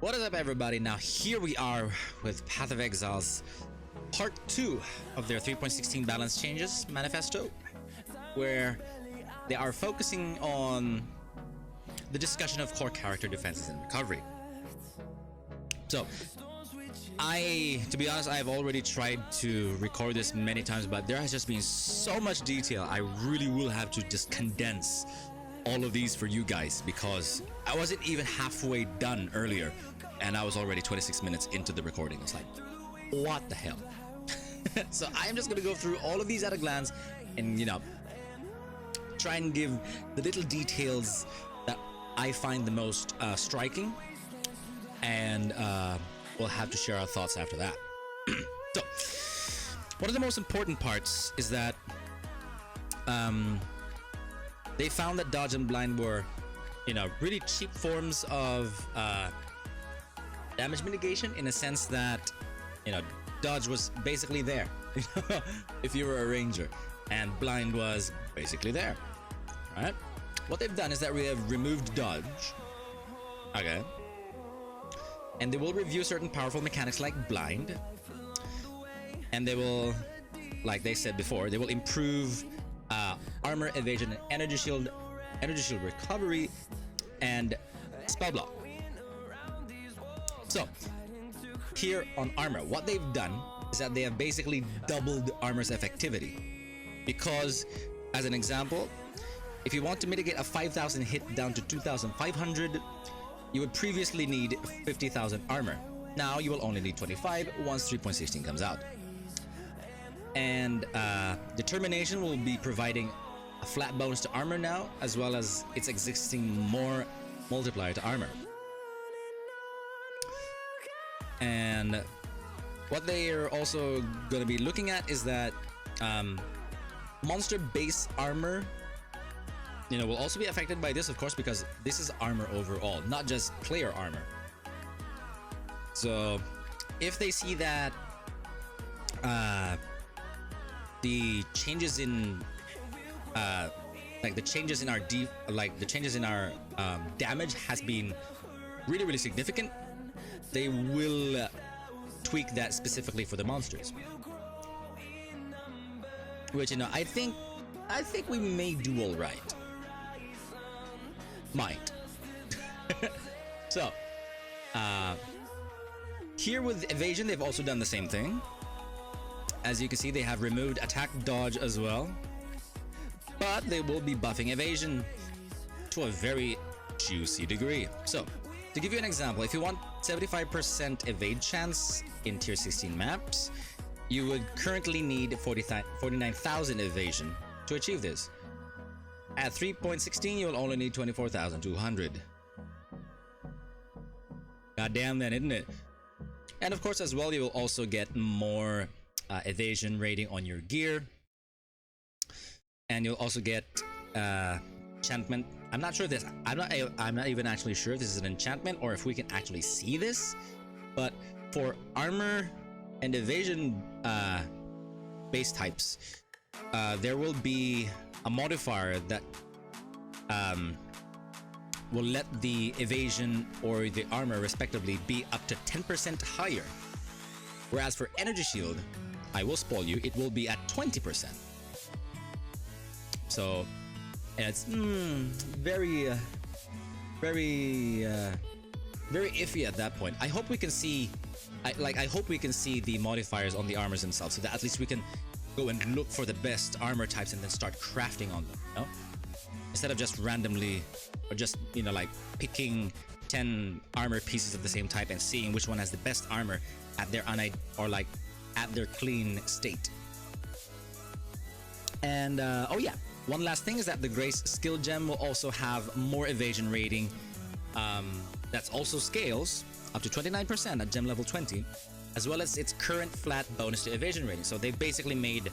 What is up, everybody? Now here we are with Path of Exile's part 2 of their 3.16 balance changes manifesto, where they are focusing on the discussion of core character defenses and recovery. So to be honest, I've already tried to record this many times, but there has just been so much detail. I really will have to just condense all of these for you guys, because I wasn't even halfway done earlier and I was already 26 minutes into the recording. It's like, what the hell? So I'm just gonna go through all of these at a glance and, you know, try and give the little details that I find the most striking, and we'll have to share our thoughts after that. So one of the most important parts is that they found that dodge and blind were, you know, really cheap forms of damage mitigation, in a sense that, you know, dodge was basically there if you were a ranger, and blind was basically there, right? What they've done is that we have removed dodge, okay, and they will review certain powerful mechanics like blind, and they will, like they said before, they will improve armor, evasion, and energy shield recovery, and spell block. So here on armor, what they've done is that they have basically doubled armor's effectivity, because, as an example, if you want to mitigate a 5,000 hit down to 2,500, you would previously need 50,000 armor. Now you will only need 25 once 3.16 comes out. And determination will be providing a flat bonus to armor now, as well as its existing more multiplier to armor. And what they are also going to be looking at is that monster base armor, you know, will also be affected by this, of course, because this is armor overall, not just player armor. So if they see that the changes in the changes in our damage has been really significant, they will tweak that specifically for the monsters, which, you know, I think we may do all right. Might. So here with evasion, they've also done the same thing. As you can see, they have removed attack dodge as well, but they will be buffing evasion to a very juicy degree. So to give you an example, if you want 75% evade chance in tier 16 maps, you would currently need 49,000 evasion to achieve this. At 3.16, you'll only need 24,200. Goddamn then, isn't it? And of course, as well, you will also get more evasion rating on your gear, and you'll also get enchantment. I'm not sure this. I'm not even actually sure if this is an enchantment or if we can actually see this. But for armor and evasion base types, there will be a modifier that will let the evasion or the armor respectively be up to 10% higher. Whereas for energy shield, I will spoil you, it will be at 20%. So it's very iffy at that point. I hope we can see, I hope we can see the modifiers on the armors themselves, so that at least we can go and look for the best armor types and then start crafting on them, you know? Instead of just randomly, or just, you know, like picking 10 armor pieces of the same type and seeing which one has the best armor at their at their clean state. And oh yeah, one last thing is that the Grace skill gem will also have more evasion rating. That's also scales up to 29% at gem level 20, as well as its current flat bonus to evasion rating. So they've basically made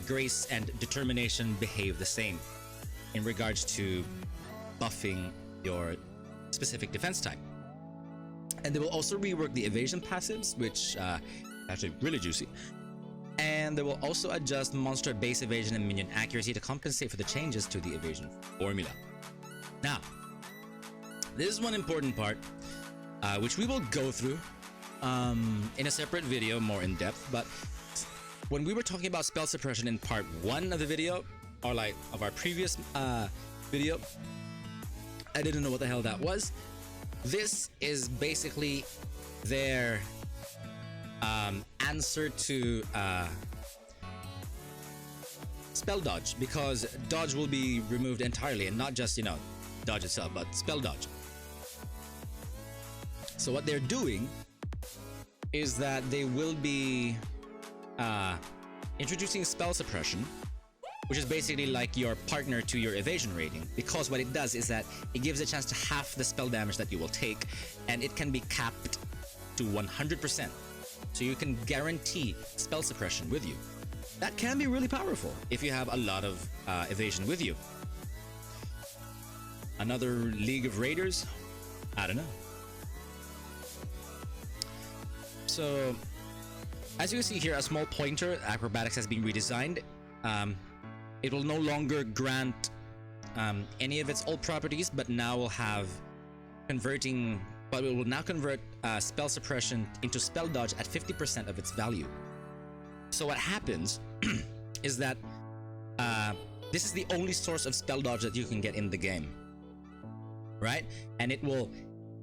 Grace and Determination behave the same in regards to buffing your specific defense type. And they will also rework the evasion passives, which actually really juicy. And they will also adjust monster base evasion and minion accuracy to compensate for the changes to the evasion formula. Now, this is one important part. which we will go through in a separate video more in depth. But when we were talking about spell suppression in part 1 of the video, or like of our previous video, I didn't know what the hell that was. This is basically their answer to spell dodge, because dodge will be removed entirely, and not just, you know, dodge itself, but spell dodge. So what they're doing is that they will be introducing spell suppression, which is basically like your partner to your evasion rating, because what it does is that it gives a chance to half the spell damage that you will take, and it can be capped to 100%. So you can guarantee spell suppression with you. That can be really powerful if you have a lot of evasion with you. Another League of Raiders? I don't know. So, as you can see here, a small pointer, acrobatics has been redesigned. It will no longer grant any of its old properties, but now will have converting, but it will now convert spell suppression into spell dodge at 50% of its value. So what happens is that this is the only source of spell dodge that you can get in the game, right? And it will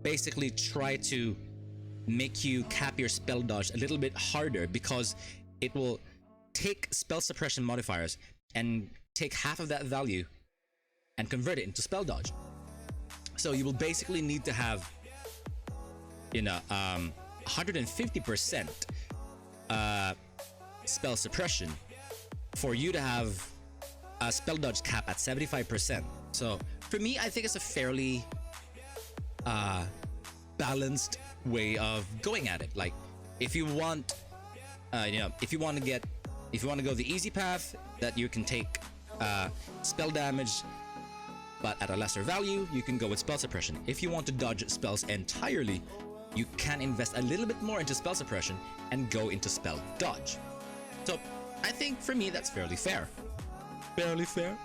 basically try to make you cap your spell dodge a little bit harder, because it will take spell suppression modifiers and take half of that value and convert it into spell dodge. So you will basically need to have, you know, 150% spell suppression for you to have a spell dodge cap at 75%. So for me, I think it's a fairly balanced way of going at it. Like, if you want, you know, if you want to go the easy path, that you can take spell damage but at a lesser value, you can go with spell suppression. If you want to dodge spells entirely, you can invest a little bit more into spell suppression and go into spell dodge. So I think for me that's fairly fair. Fairly fair.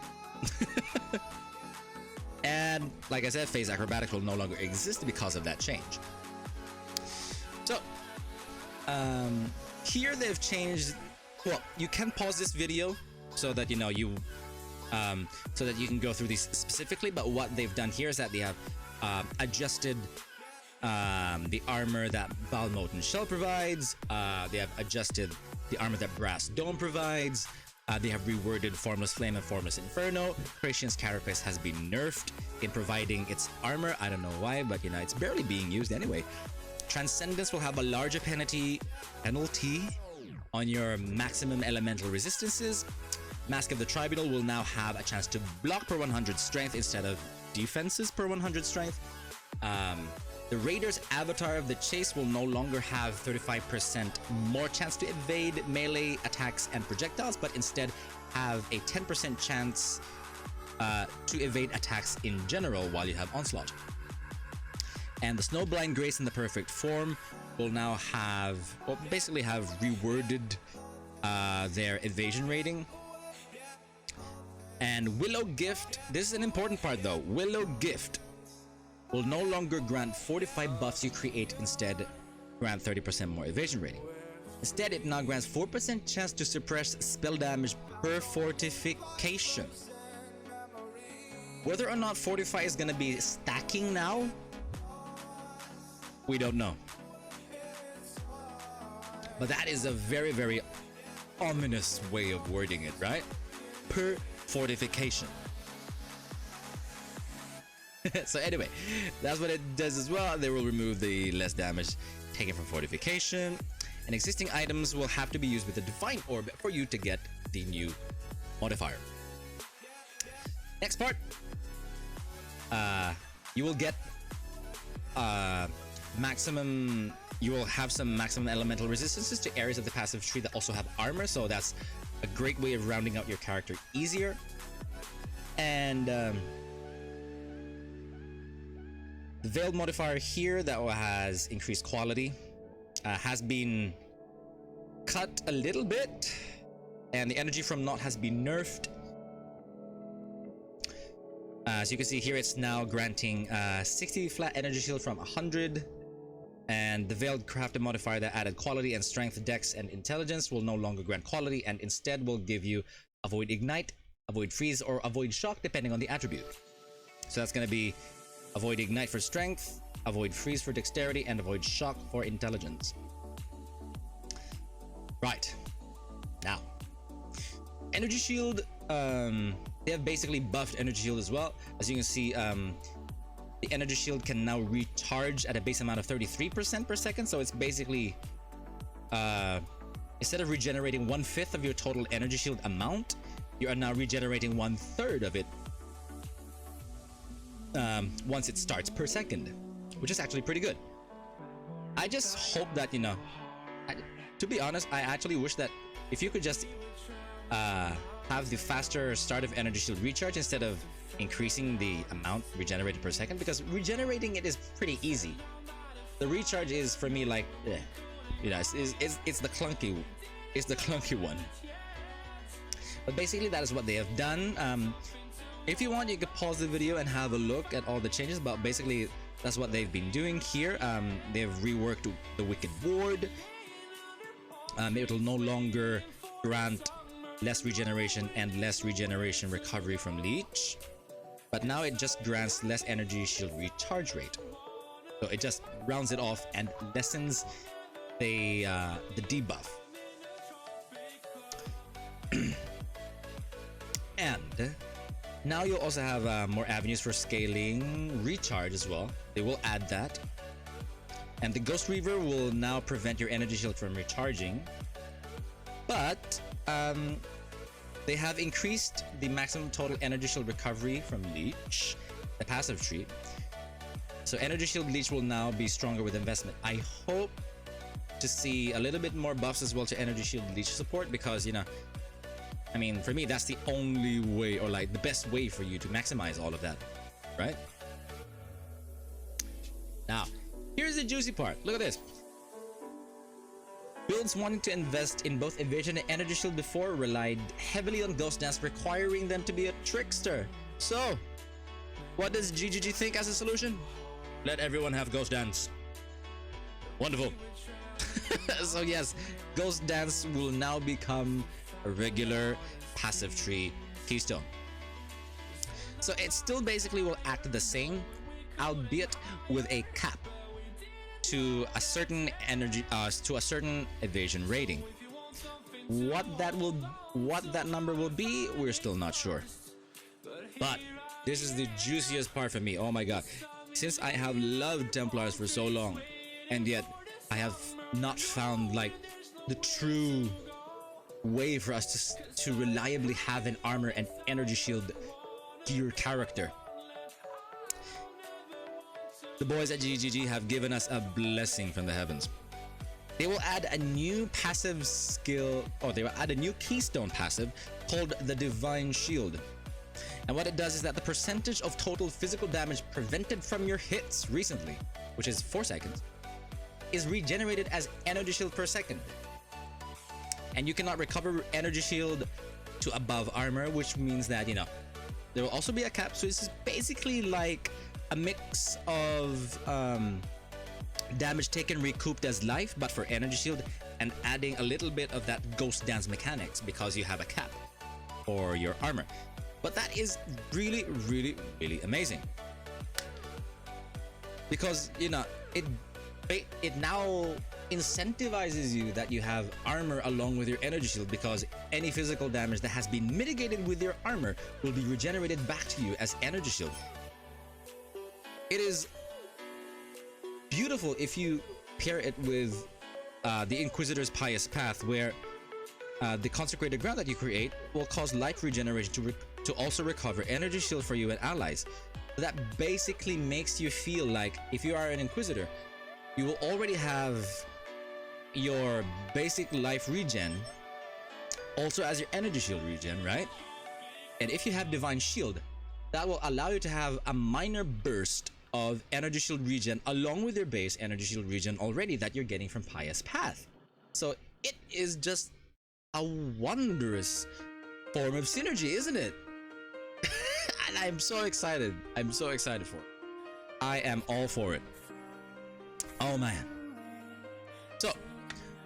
And like I said, phase acrobatics will no longer exist because of that change. So here they've changed. Well, you can pause this video so that, you know, so that you can go through these specifically. But what they've done here is that they have adjusted the armor that Balmoten Shell provides. They have adjusted the armor that Brass Dome provides. They have reworded Formless Flame and Formless Inferno. Thracian's Carapace has been nerfed in providing its armor. I don't know why, but, you know, it's barely being used anyway. Transcendence will have a larger penalty on your maximum elemental resistances. Mask of the Tribunal will now have a chance to block per 100 strength instead of defenses per 100 strength. The Raider's Avatar of the Chase will no longer have 35% more chance to evade melee attacks and projectiles, but instead have a 10% chance to evade attacks in general while you have Onslaught. And the Snowblind Grace in the Perfect Form will now have, well, basically have reworded their evasion rating. And Willow Gift, this is an important part though, Willow Gift will no longer grant 45 buffs you create, instead grant 30% more evasion rating. Instead, it now grants 4% chance to suppress spell damage per fortification. Whether or not Fortify is going to be stacking now, we don't know. But that is a very, very ominous way of wording it, right? Per fortification. So anyway, that's what it does as well. They will remove the less damage taken from fortification, and existing items will have to be used with a Divine Orb for you to get the new modifier. Next part, you will get maximum. You will have some maximum elemental resistances to areas of the passive tree that also have armor, so that's a great way of rounding out your character easier. And the Veiled modifier here that has increased quality has been cut a little bit, and the energy from Naught has been nerfed. As you can see here, it's now granting 60 flat energy shield from 100, And the Veiled Crafted modifier that added quality and strength, dex, and intelligence will no longer grant quality and instead will give you avoid ignite, avoid freeze, or avoid shock depending on the attribute. So that's going to be avoid ignite for strength, avoid freeze for dexterity, and avoid shock for intelligence. Right. Now, energy shield, they have basically buffed energy shield as well. As you can see, the energy shield can now recharge at a base amount of 33% per second. So it's basically, instead of regenerating 1/5 of your total energy shield amount, you are now regenerating 1/3 of it once it starts per second, which is actually pretty good. I just hope that, you know, to be honest, I actually wish that if you could just have the faster start of energy shield recharge instead of increasing the amount regenerated per second, because regenerating it is pretty easy. The recharge is, for me, like, you know, it's the clunky one. But basically that is what they have done. If you want, you could pause the video and have a look at all the changes, but basically that's what they've been doing here. They've reworked the Wicked Ward. It will no longer grant less regeneration and less regeneration recovery from Leech, but now it just grants less energy shield recharge rate. So it just rounds it off and lessens the debuff. And now you'll also have more avenues for scaling recharge as well. They will add that. And the Ghost Reaver will now prevent your energy shield from recharging. But they have increased the maximum total energy shield recovery from Leech, the passive tree. So energy shield Leech will now be stronger with investment. I hope to see a little bit more buffs as well to energy shield Leech support, because, you know, I mean, for me, that's the only way, or like the best way for you to maximize all of that, right? Now, here's the juicy part. Look at this. Builds wanting to invest in both evasion and energy shield before relied heavily on Ghost Dance, requiring them to be a trickster. So, what does GGG think as a solution? Let everyone have Ghost Dance. Wonderful. So yes, Ghost Dance will now become a regular passive tree keystone. So it still basically will act the same, albeit with a cap to a certain energy, to a certain evasion rating. What that number will be, we're still not sure. But this is the juiciest part for me. Oh my god. Since I have loved Templars for so long, and yet I have not found like the true way for us to reliably have an armor and energy shield gear character. The boys at GGG have given us a blessing from the heavens. They will add a new passive skill, or they will add a new keystone passive called the Divine Shield. And what it does is that the percentage of total physical damage prevented from your hits recently, which is 4 seconds, is regenerated as energy shield per second. And you cannot recover energy shield to above armor, which means that, you know, there will also be a cap. So this is basically like a mix of damage taken recouped as life, but for energy shield, and adding a little bit of that Ghost Dance mechanics because you have a cap for your armor. But that is really, really, really amazing, because, you know, it now incentivizes you that you have armor along with your energy shield, because any physical damage that has been mitigated with your armor will be regenerated back to you as energy shield. It is beautiful if you pair it with the Inquisitor's Pious Path, where the consecrated ground that you create will cause life regeneration to also recover energy shield for you and allies. That basically makes you feel like if you are an Inquisitor, you will already have your basic life regen also as your energy shield regen, right? And if you have Divine Shield, that will allow you to have a minor burst of energy shield regen along with your base energy shield regen already that you're getting from Pious Path. So it is just a wondrous form of synergy, isn't it? And I'm so excited. I'm so excited for it. I am all for it. Oh man.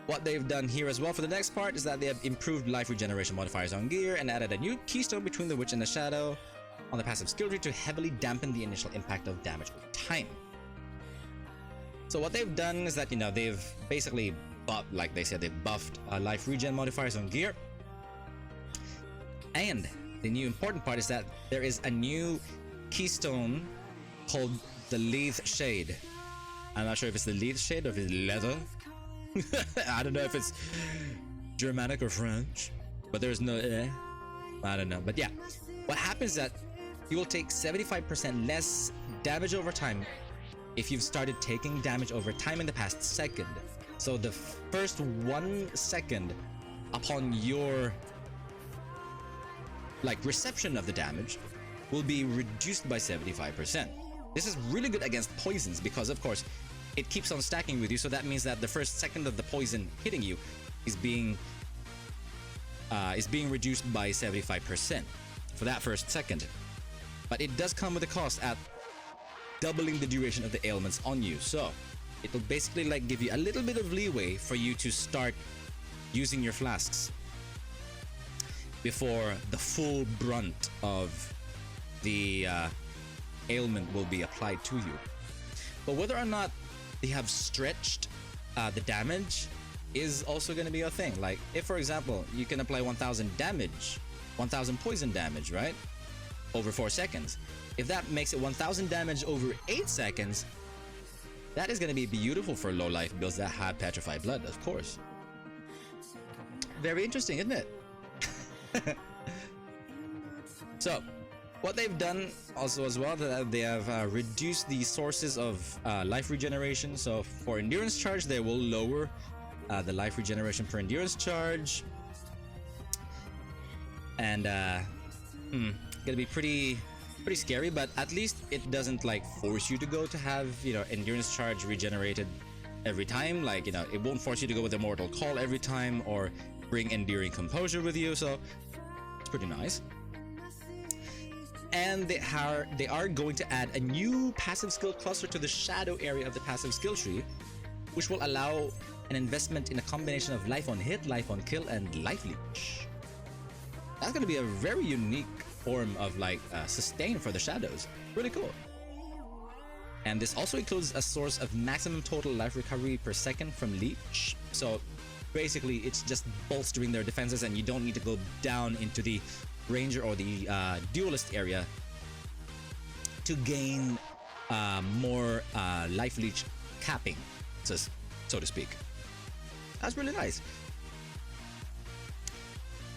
what they've done here as well for the next part is that they have improved life regeneration modifiers on gear and added a new keystone between the Witch and the Shadow on the passive skill tree to heavily dampen the initial impact of damage over time. So what they've done is that, you know, they've basically buffed, like they said, they've buffed life regen modifiers on gear. And the new important part is that there is a new keystone called the Lethe Shade. I'm not sure if it's the Lethe Shade or if it's Lethe. I don't know if it's Germanic or French, but there's no I don't know. But yeah, what happens is that you will take 75% less damage over time if you've started taking damage over time in the past second. So the first 1 second upon your reception of the damage will be reduced by 75%. This is really good against poisons because, of course, it keeps on stacking with you. So that means that the first second of the poison hitting you is being reduced by 75% for that first second. But it does come with a cost at doubling the duration of the ailments on you. So it will basically like give you a little bit of leeway for you to start using your flasks before the full brunt of the ailment will be applied to you. But whether or not they have stretched the damage is also going to be a thing. Like if, for example, you can apply 1000 damage, 1000 poison damage, right, over 4 seconds. If that makes it 1000 damage over 8 seconds, that is going to be beautiful for low life builds that have petrified blood, of course. Very interesting, isn't it? So what they've done also as well, that they have reduced the sources of life regeneration. So for endurance charge, they will lower the life regeneration per endurance charge, and gonna be pretty scary, but at least it doesn't like force you to go to have, you know, endurance charge regenerated every time. Like, you know, it won't force you to go with Immortal Call every time or bring Enduring Composure with you, so it's pretty nice. And they are going to add a new passive skill cluster to the shadow area of the passive skill tree, which will allow an investment in a combination of life on hit, life on kill, and life leech. That's going to be a very unique form of like sustain for the shadows. Really cool. And this also includes a source of maximum total life recovery per second from Leech. So basically it's just bolstering their defenses, and you don't need to go down into the ranger or the duelist area to gain more life leech capping, so to speak. That's really nice.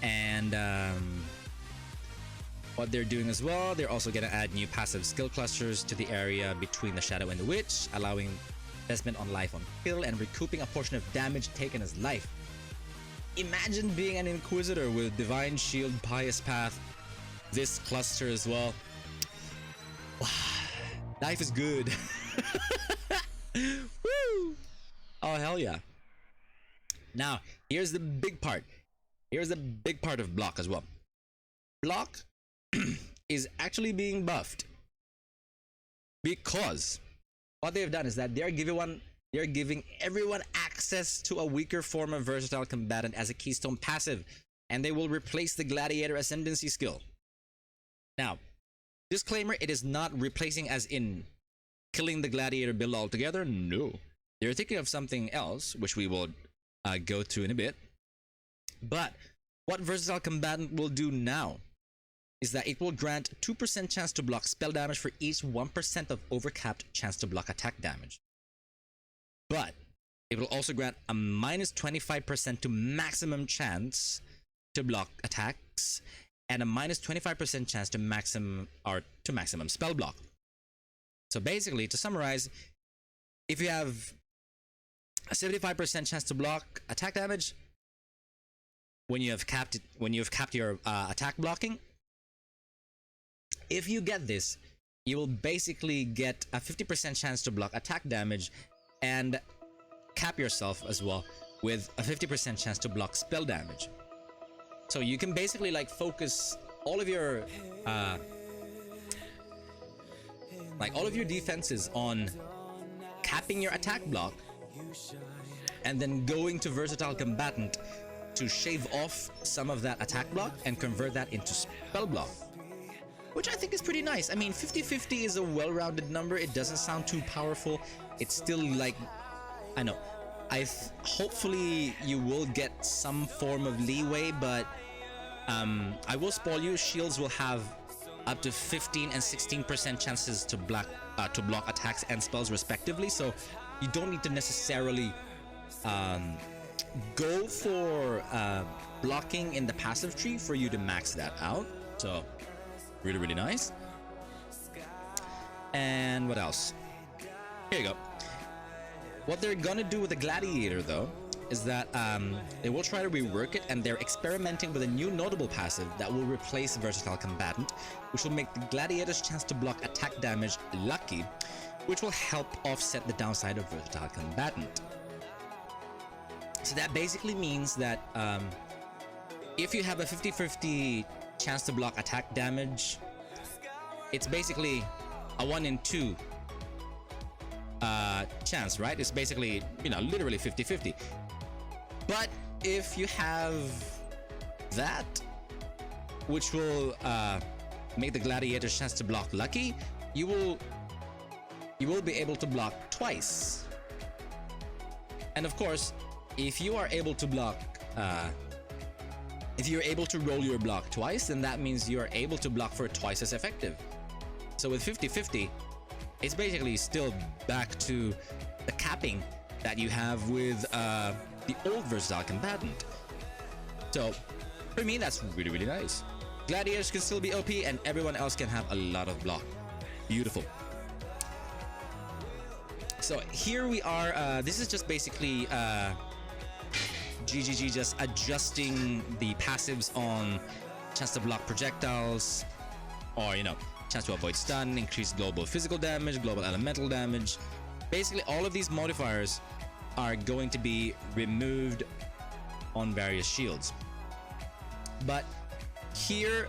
And what they're doing as well, they're also going to add new passive skill clusters to the area between the Shadow and the Witch, allowing investment on life on kill and recouping a portion of damage taken as life. Imagine being an Inquisitor with Divine Shield, Pious Path, this cluster as well. Wow, life is good. Woo! Oh, hell yeah. Now, here's the big part. Here's the big part of Block as well. Block is actually being buffed because what they've done is that they're giving everyone access to a weaker form of Versatile Combatant as a Keystone passive, and they will replace the Gladiator Ascendency skill. Now, disclaimer, it is not replacing as in killing the Gladiator build altogether. No, they're thinking of something else, which we will go to in a bit. But what Versatile Combatant will do now is that it will grant 2% chance to block spell damage for each 1% of overcapped chance to block attack damage. But it will also grant a minus 25% to maximum chance to block attacks and a minus 25% chance to maximum spell block. So basically, to summarize, if you have a 75% chance to block attack damage when you have capped your attack blocking, if you get this, you will basically get a 50% chance to block attack damage and cap yourself as well with a 50% chance to block spell damage. So you can basically like focus all of your defenses on capping your attack block and then going to Versatile Combatant to shave off some of that attack block and convert that into spell block, which I think is pretty nice. I mean, 50-50 is a well-rounded number. It doesn't sound too powerful. It's still like, I know, hopefully you will get some form of leeway, but I will spoil you. Shields will have up to 15 and 16% chances to block attacks and spells respectively, so you don't need to necessarily go for blocking in the passive tree for you to max that out. So really nice. And what else? Here you go. What they're gonna do with the Gladiator though is that they will try to rework it, and they're experimenting with a new notable passive that will replace Versatile Combatant, which will make the Gladiator's chance to block attack damage lucky, which will help offset the downside of Versatile Combatant. So that basically means that if you have a 50-50 chance to block attack damage, it's basically a 1 in 2 chance, right? It's basically, you know, literally 50-50. But if you have that, which will make the Gladiator's chance to block lucky, you will be able to block twice. And of course, if you are able to block if you're able to roll your block twice, then that means you are able to block for twice as effective. So with 50-50, it's basically still back to the capping that you have with the old Versatile Combatant. So for me, that's really nice. Gladiators can still be OP and everyone else can have a lot of block. Beautiful. So here we are. This is just basically GGG just adjusting the passives on chance to block projectiles, or, you know, chance to avoid stun, increase global physical damage, global elemental damage. Basically all of these modifiers are going to be removed on various shields. But here,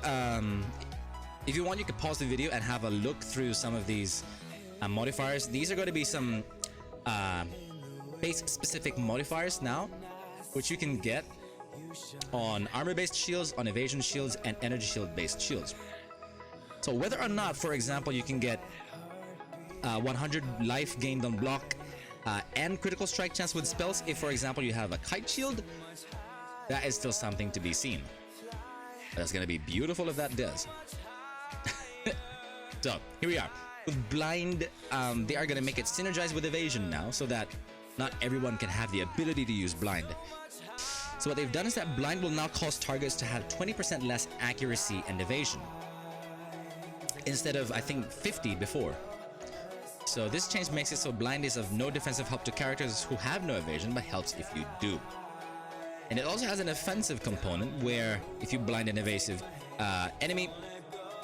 if you want, you could pause the video and have a look through some of these modifiers. These are going to be some base specific modifiers now, which you can get on armor based shields, on evasion shields, and energy shield based shields. So whether or not, for example, you can get 100 life gained on block and critical strike chance with spells, if for example you have a kite shield, that is still something to be seen. That's gonna be beautiful if that does. So here we are with blind. They are gonna make it synergize with evasion now, so that not everyone can have the ability to use blind. So what they've done is that blind will now cause targets to have 20% less accuracy and evasion, instead of, I think, 50 before. So this change makes it so blind is of no defensive help to characters who have no evasion, but helps if you do. And it also has an offensive component where if you blind an evasive enemy,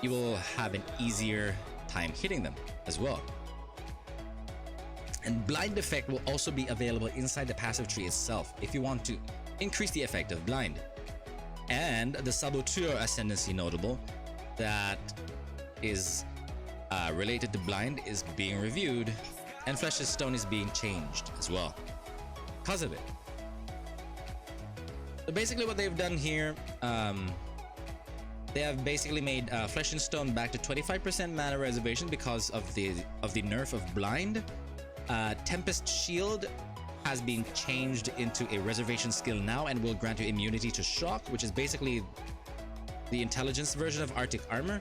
you will have an easier time hitting them as well. And blind effect will also be available inside the passive tree itself if you want to increase the effect of blind. And the Saboteur Ascendency notable that is related to blind is being reviewed, and Flesh's Stone is being changed as well because of it. So basically what they've done here, they have basically made Flesh and Stone back to 25% mana reservation because of the nerf of blind. Tempest Shield has been changed into a reservation skill now and will grant you immunity to shock, which is basically the intelligence version of Arctic Armor.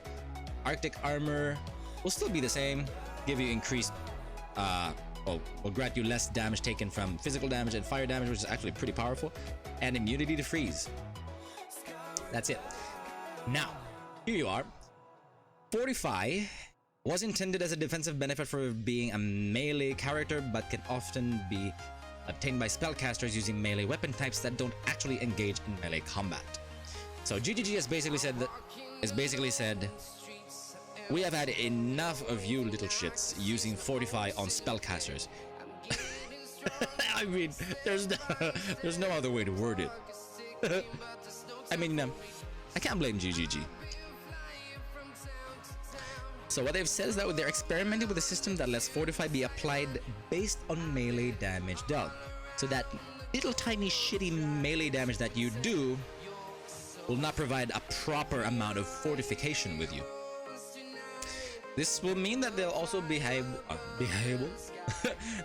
Arctic Armor will still be the same, give you increased will grant you less damage taken from physical damage and fire damage, which is actually pretty powerful, and immunity to freeze. That's it. Now here you are. Fortify was intended as a defensive benefit for being a melee character, but can often be obtained by spellcasters using melee weapon types that don't actually engage in melee combat. So GGG has basically said, we have had enough of you little shits using Fortify on spellcasters. I mean, there's no other way to word it. I mean, I can't blame GGG. So what they've said is that they're experimenting with a system that lets Fortify be applied based on melee damage dealt, so that little tiny shitty melee damage that you do will not provide a proper amount of fortification with you. This will mean that they'll also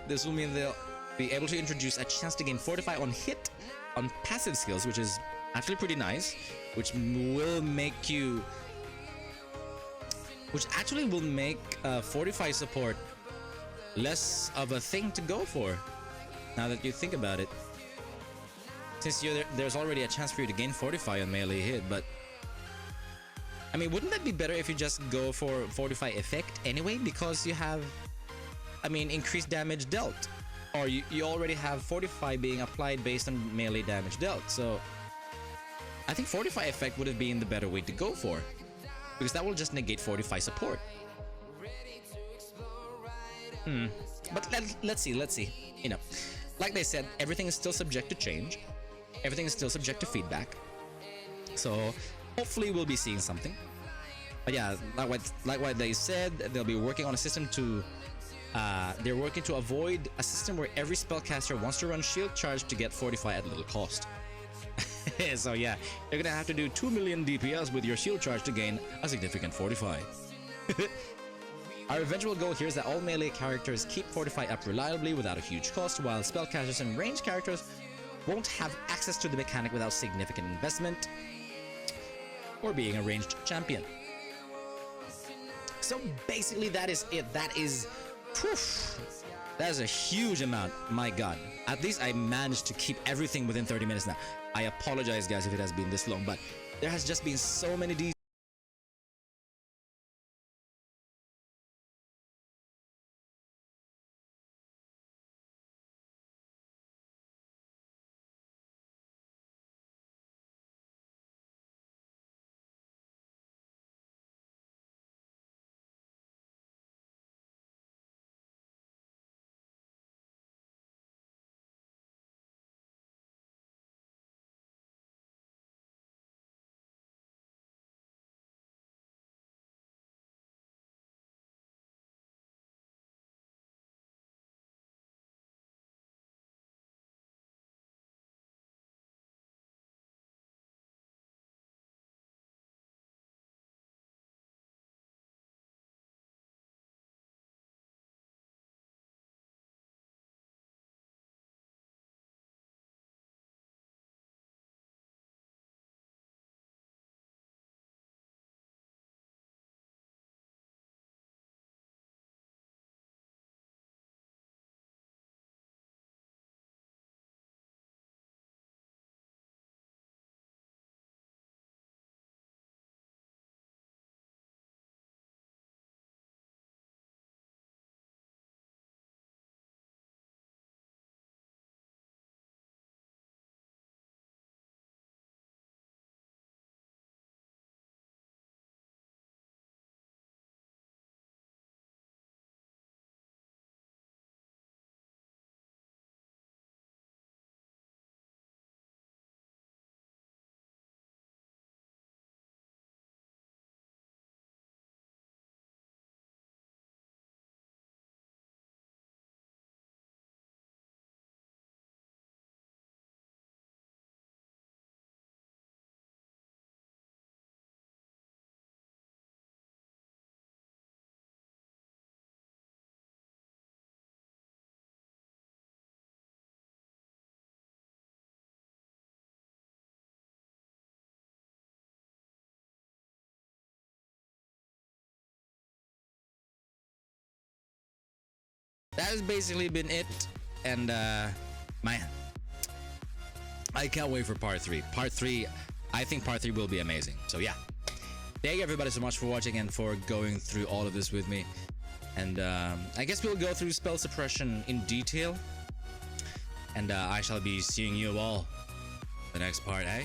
this will mean they'll be able to introduce a chance to gain fortify on hit on passive skills, which is actually pretty nice, which actually will make fortify support less of a thing to go for, now that you think about it, since there's already a chance for you to gain fortify on melee hit. But I mean, wouldn't that be better if you just go for fortify effect anyway, because you have, I mean, increased damage dealt, or you already have fortify being applied based on melee damage dealt? So I think fortify effect would have been the better way to go for, because that will just negate fortify support. But let's see. You know, like they said, everything is still subject to change. Everything is still subject to feedback. So hopefully we'll be seeing something. But yeah, like what they said, they'll be working on a system to they're working to avoid a system where every spellcaster wants to run shield charge to get fortify at little cost. So yeah, you're gonna have to do 2 million DPS with your shield charge to gain a significant fortify. Our eventual goal here is that all melee characters keep fortify up reliably without a huge cost, while spellcasters and ranged characters won't have access to the mechanic without significant investment or being a ranged champion. So basically that is it. That is a huge amount. My god, at least I managed to keep everything within 30 minutes now. I apologize guys if it has been this long, but there has just been so many Ds. That has basically been it, and man, I can't wait for part 3. I think part 3 will be amazing. So yeah, thank you everybody so much for watching and for going through all of this with me. And I guess we'll go through spell suppression in detail, and I shall be seeing you all the next part, eh?